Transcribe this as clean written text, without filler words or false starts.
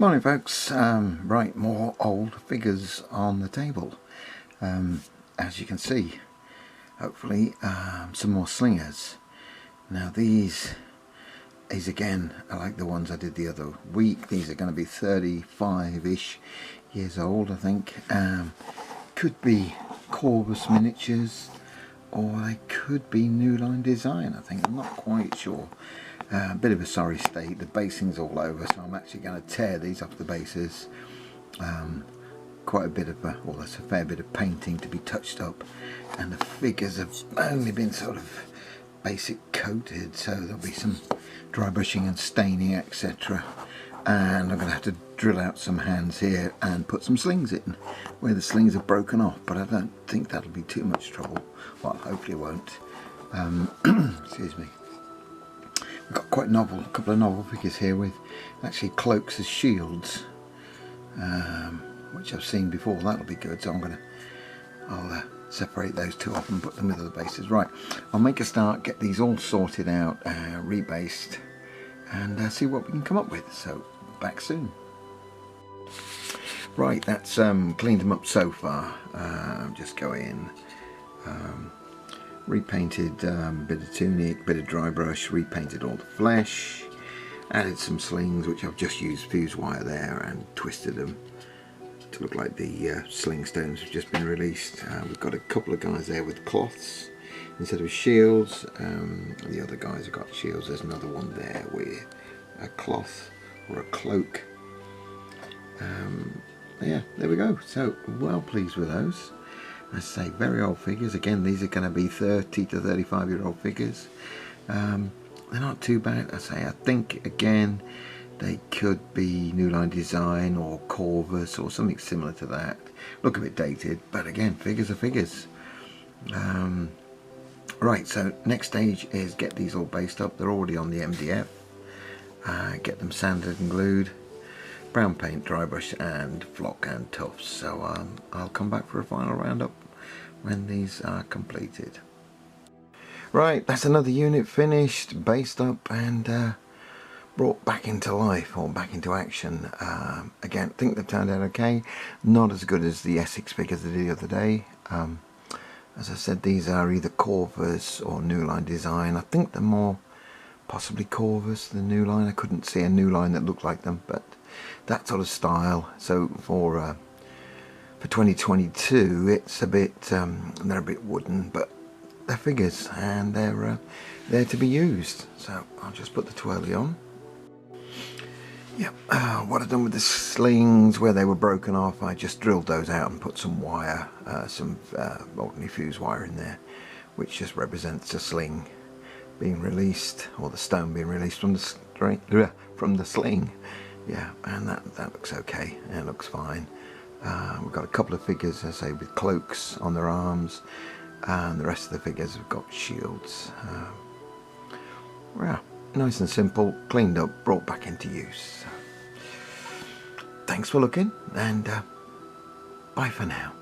Morning folks, right, more old figures on the table. As you can see, hopefully some more slingers. Now these again are like the ones I did the other week. These are going to be 35-ish years old, I think. Could be Corvus miniatures, or they could be New Line design, I think. I'm not quite sure. A bit of a sorry state, the basing's all over, so I'm actually going to tear these off the bases. Quite a bit of well, that's a fair bit of painting to be touched up, and the figures have only been sort of basic coated, so there'll be some dry brushing and staining, etc. And I'm going to have to drill out some hands here and put some slings in where the slings are broken off, but I don't think that'll be too much trouble. Well, hopefully it won't. Excuse me. We've got quite a couple of novel figures here with actually cloaks as shields, which I've seen before. That'll be good, so I'll separate those two off and put them with other bases. Right, I'll make a start, get these all sorted out, rebased, and see what we can come up with. So back soon. Right, that's cleaned them up so far. Just go in, repainted bit of tunic, bit of dry brush, repainted all the flesh, added some slings which I've just used fuse wire there and twisted them to look like the sling stones have just been released. We've got a couple of guys there with cloths instead of shields. The other guys have got shields. There's another one there with a cloth or a cloak. Yeah, there we go. So well pleased with those. I say very old figures. Again, these are going to be 30 to 35-year-old figures. They're not too bad. I think again they could be New Line design or Corvus or something similar to that. Look a bit dated, but again, figures are figures. Right, so next stage is get these all based up. They're already on the MDF. Get them sanded and glued. Brown paint, dry brush and flock and tufts. So I'll come back for a final roundup when these are completed. Right, that's another unit finished, based up and brought back into life, or back into action. Again, I think they've turned out okay. Not as good as the Essex figures I did the other day. As I said, these are either Corvus or New Line design. I think they're more possibly Corvus than New Line. I couldn't see a New Line that looked like them, but that sort of style. So for 2022, it's a bit they're a bit wooden, but they're figures and they're there to be used. So I'll just put the twirly on. Yep. What I've done with the slings where they were broken off, I just drilled those out and put some wire, some ordinary fuse wire in there, which just represents a sling being released, or the stone being released from the sling. Yeah, and that looks okay. It looks fine. We've got a couple of figures, as I say, with cloaks on their arms, and the rest of the figures have got shields. Yeah, nice and simple, cleaned up, brought back into use. Thanks for looking, and bye for now.